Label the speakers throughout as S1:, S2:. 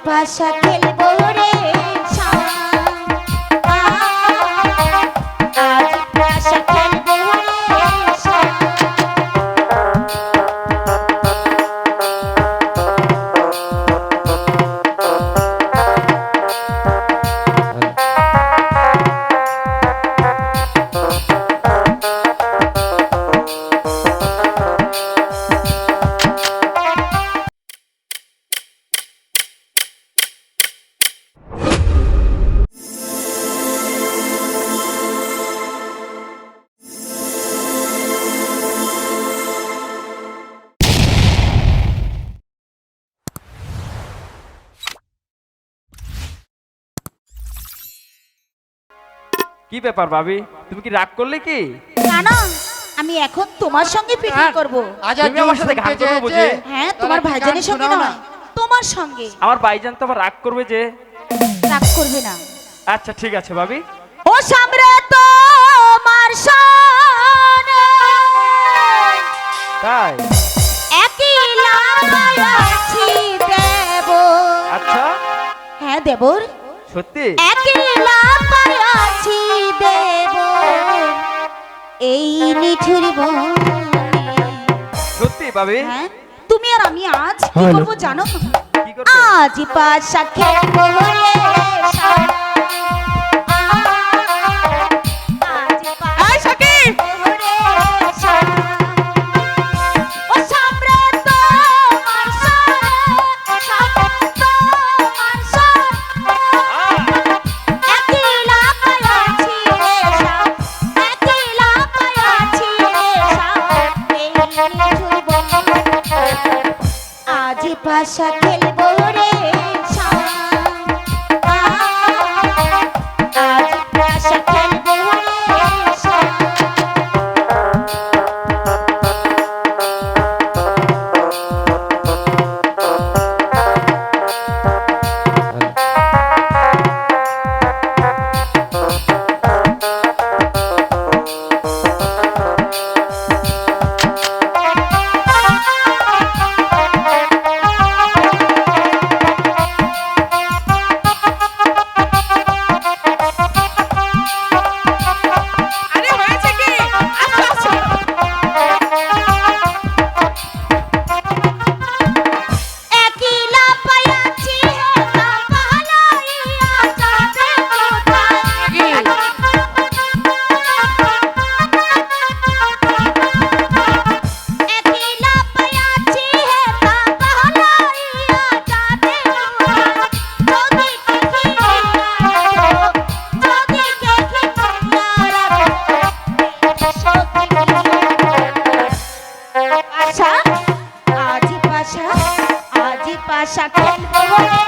S1: পাশা খেলবো রে আজ পাশা খেলবো রে
S2: কি ব্যাপার ভাবি, তুমি কি রাগ করলে কি?
S1: না না, আমি এখন তোমার সঙ্গে পিকনিক করব।
S2: তুমি আমার সাথে গান করবে বুঝি?
S1: হ্যাঁ, তোমার ভাইজানের সঙ্গে নয়, তোমার সঙ্গে।
S2: আমার ভাইজান তো আবার রাগ করবে যে।
S1: রাগ করবে না।
S2: আচ্ছা ঠিক আছে ভাবি।
S1: ও সামনে তোমার সামনে
S2: তাই?
S1: একই লাগাইছি দেব।
S2: আচ্ছা
S1: হ্যাঁ দেবর,
S2: সত্যি?
S1: একই লাগাইছি দেব এই নিঠুর বনে।
S2: সত্যি ভাবি?
S1: হ্যাঁ, তুমি আর আমি আজ কি করব জানো?
S2: কি করবে?
S1: আজ পাশা খেলবো রে পাশা খেলবো রে আজ পাশা খেলবো রে পাশা খেলবো রে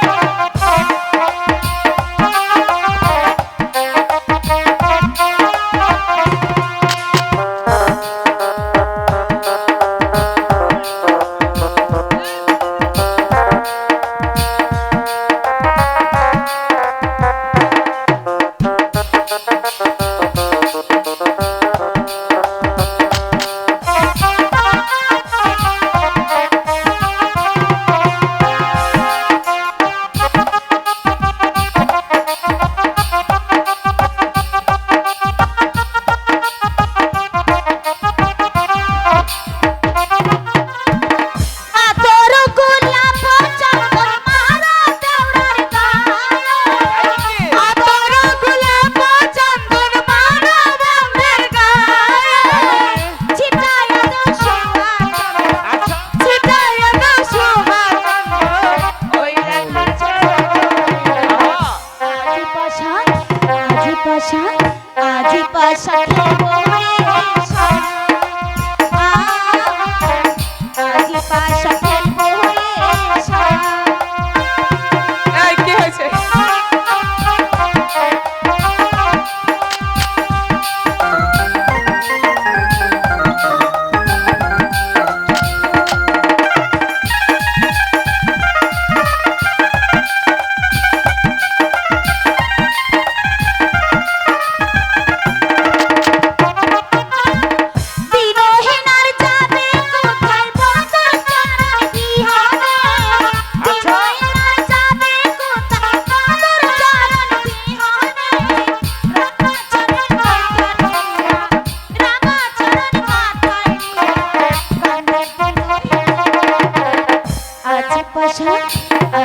S1: পাশা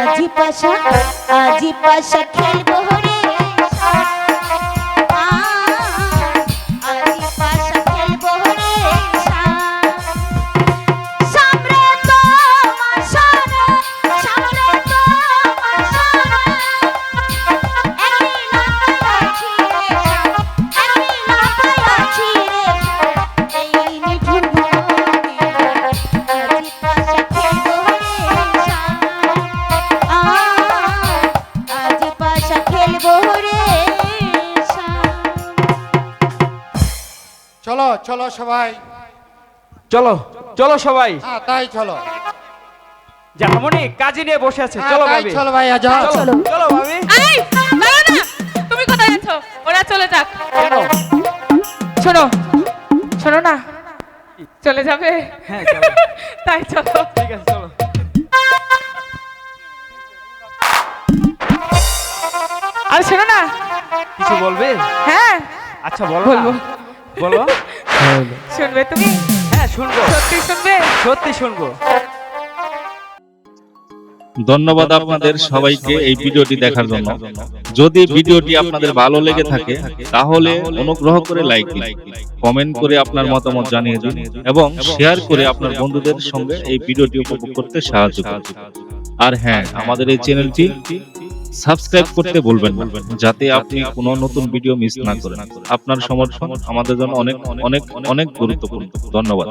S1: আজি পাশা আজি পাশা খেলবো রে আজি পাশা খেলবো রে সামনে তো মাসানা সামনে তো মাসানা একলা আছি রে একলা আছি রে এই নিঠুর মনে আজি পাশা খেলবো রে আজি পাশা খেলবো রে
S3: চলো চলো সবাই,
S2: চলো চলো সবাই।
S3: হ্যাঁ তাই চলো,
S2: জামামণি কাজী নিয়ে বসে আছে,
S3: হ্যাঁ,
S2: চলো
S3: তাই
S2: ভাবি।
S3: চলো ভাইয়া যাও।
S2: চলো চলো ভাবি।
S4: এই দাঁড়াও না, তুমি কোথায় আছো? ওরা চলে যাক।
S2: কেন?
S4: শোনো শোনো না, চলে যাবে?
S2: হ্যাঁ চলো।
S4: তাই চলো।
S2: ঠিক আছে চলো।
S4: আর শোনো না,
S2: কিছু বলবে?
S4: হ্যাঁ
S2: আচ্ছা বলো
S4: বলবো।
S2: না। বলো।
S4: শুনবে তুমি?
S2: হ্যাঁ শুনবো,
S4: সত্যি শুনবে?
S2: সত্যি শুনবো।
S5: ধন্যবাদ আপনাদের সবাইকে এই ভিডিওটি দেখার জন্য। যদি ভিডিওটি আপনাদের ভালো লেগে থাকে তাহলে অনুগ্রহ করে লাইক দিন, কমেন্ট করে আপনার মতামত জানিয়ে দিন এবং শেয়ার করে আপনার বন্ধুদের সঙ্গে এই ভিডিওটি উপভোগ করতে সাহায্য করুন। আর হ্যাঁ, আমাদের এই চ্যানেলটি সাবস্ক্রাইব করতে ভুলবেন না, যাতে আপনি কোনো নতুন ভিডিও মিস না করেন। আপনার সমর্থন আমাদের জন্য অনেক অনেক অনেক গুরুত্বপূর্ণ। ধন্যবাদ।